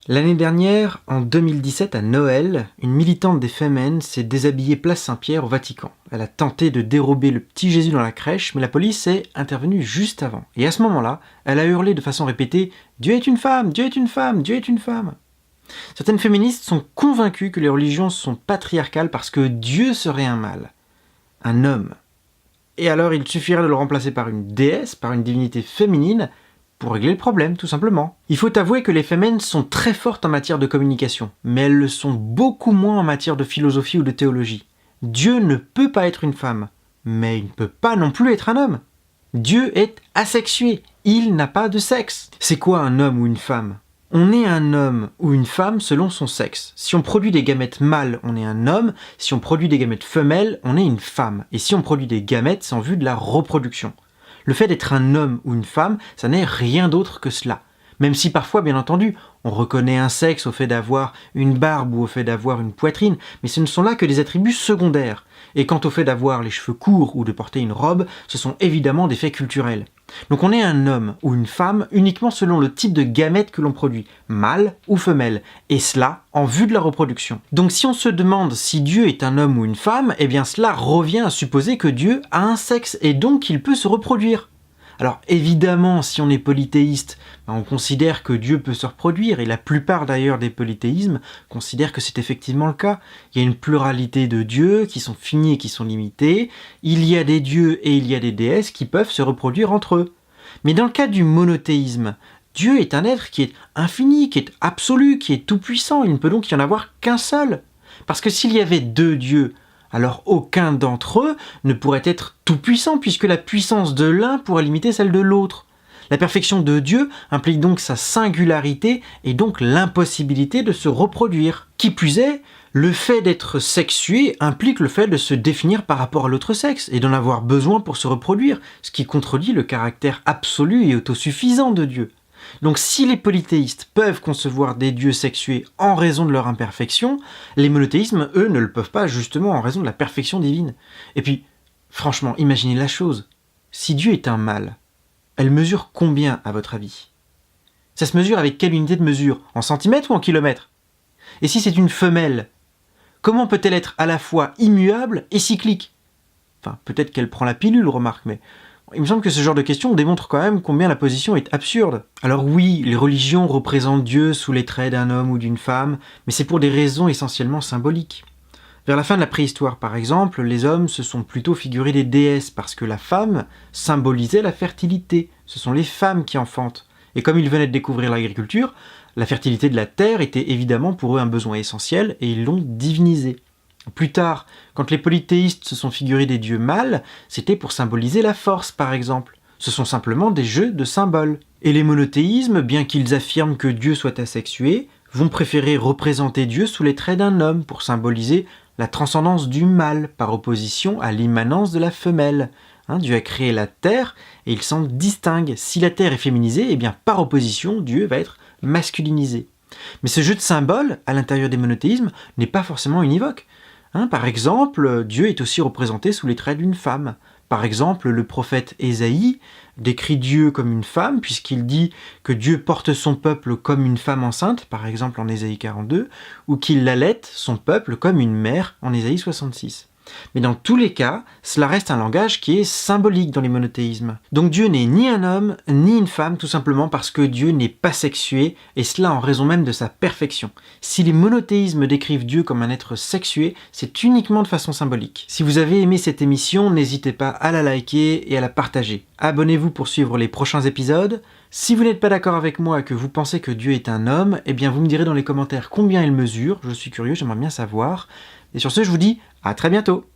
L'année dernière, en 2017 à Noël, une militante des Femen s'est déshabillée place Saint-Pierre au Vatican. Elle a tenté de dérober le petit Jésus dans la crèche, mais la police est intervenue juste avant. Et à ce moment-là, elle a hurlé de façon répétée « Dieu est une femme, Dieu est une femme, Dieu est une femme ». Certaines féministes sont convaincues que les religions sont patriarcales parce que Dieu serait un mâle, un homme. Et alors il suffirait de le remplacer par une déesse, par une divinité féminine, pour régler le problème, tout simplement. Il faut avouer que les Femen sont très fortes en matière de communication, mais elles le sont beaucoup moins en matière de philosophie ou de théologie. Dieu ne peut pas être une femme, mais il ne peut pas non plus être un homme. Dieu est asexué, il n'a pas de sexe. C'est quoi un homme ou une femme ? On est un homme ou une femme selon son sexe. Si on produit des gamètes mâles, on est un homme. Si on produit des gamètes femelles, on est une femme. Et si on produit des gamètes, c'est en vue de la reproduction. Le fait d'être un homme ou une femme, ça n'est rien d'autre que cela. Même si parfois, bien entendu, on reconnaît un sexe au fait d'avoir une barbe ou au fait d'avoir une poitrine, mais ce ne sont là que des attributs secondaires. Et quant au fait d'avoir les cheveux courts ou de porter une robe, ce sont évidemment des faits culturels. Donc on est un homme ou une femme uniquement selon le type de gamète que l'on produit, mâle ou femelle, et cela en vue de la reproduction. Donc si on se demande si Dieu est un homme ou une femme, eh bien cela revient à supposer que Dieu a un sexe et donc qu'il peut se reproduire. Alors évidemment, si on est polythéiste, on considère que Dieu peut se reproduire, et la plupart d'ailleurs des polythéismes considèrent que c'est effectivement le cas. Il y a une pluralité de dieux qui sont finis et qui sont limités, il y a des dieux et il y a des déesses qui peuvent se reproduire entre eux. Mais dans le cas du monothéisme, Dieu est un être qui est infini, qui est absolu, qui est tout-puissant, il ne peut donc y en avoir qu'un seul. Parce que s'il y avait deux dieux, alors aucun d'entre eux ne pourrait être tout-puissant, puisque la puissance de l'un pourrait limiter celle de l'autre. La perfection de Dieu implique donc sa singularité et donc l'impossibilité de se reproduire. Qui plus est, le fait d'être sexué implique le fait de se définir par rapport à l'autre sexe et d'en avoir besoin pour se reproduire, ce qui contredit le caractère absolu et autosuffisant de Dieu. Donc si les polythéistes peuvent concevoir des dieux sexués en raison de leur imperfection, les monothéismes, eux, ne le peuvent pas justement en raison de la perfection divine. Et puis, franchement, imaginez la chose. Si Dieu est un mâle, elle mesure combien à votre avis ? Ça se mesure avec quelle unité de mesure ? En centimètres ou en kilomètres ? Et si c'est une femelle, comment peut-elle être à la fois immuable et cyclique ? Enfin, peut-être qu'elle prend la pilule, remarque, mais il me semble que ce genre de question démontre quand même combien la position est absurde. Alors oui, les religions représentent Dieu sous les traits d'un homme ou d'une femme, mais c'est pour des raisons essentiellement symboliques. Vers la fin de la préhistoire, par exemple, les hommes se sont plutôt figurés des déesses parce que la femme symbolisait la fertilité. Ce sont les femmes qui enfantent. Et comme ils venaient de découvrir l'agriculture, la fertilité de la terre était évidemment pour eux un besoin essentiel et ils l'ont divinisé. Plus tard, quand les polythéistes se sont figurés des dieux mâles, c'était pour symboliser la force, par exemple. Ce sont simplement des jeux de symboles. Et les monothéismes, bien qu'ils affirment que Dieu soit asexué, vont préférer représenter Dieu sous les traits d'un homme pour symboliser la transcendance du mâle par opposition à l'immanence de la femelle. Dieu a créé la terre et il s'en distingue. Si la terre est féminisée, eh bien par opposition, Dieu va être masculinisé. Mais ce jeu de symboles, à l'intérieur des monothéismes, n'est pas forcément univoque. Par exemple, Dieu est aussi représenté sous les traits d'une femme. Par exemple, le prophète Ésaïe décrit Dieu comme une femme, puisqu'il dit que Dieu porte son peuple comme une femme enceinte, par exemple en Ésaïe 42, ou qu'il allaite son peuple comme une mère en Ésaïe 66. Mais dans tous les cas, cela reste un langage qui est symbolique dans les monothéismes. Donc Dieu n'est ni un homme, ni une femme, tout simplement parce que Dieu n'est pas sexué, et cela en raison même de sa perfection. Si les monothéismes décrivent Dieu comme un être sexué, c'est uniquement de façon symbolique. Si vous avez aimé cette émission, n'hésitez pas à la liker et à la partager. Abonnez-vous pour suivre les prochains épisodes. Si vous n'êtes pas d'accord avec moi et que vous pensez que Dieu est un homme, eh bien vous me direz dans les commentaires combien il mesure, je suis curieux, j'aimerais bien savoir. Et sur ce, je vous dis à très bientôt.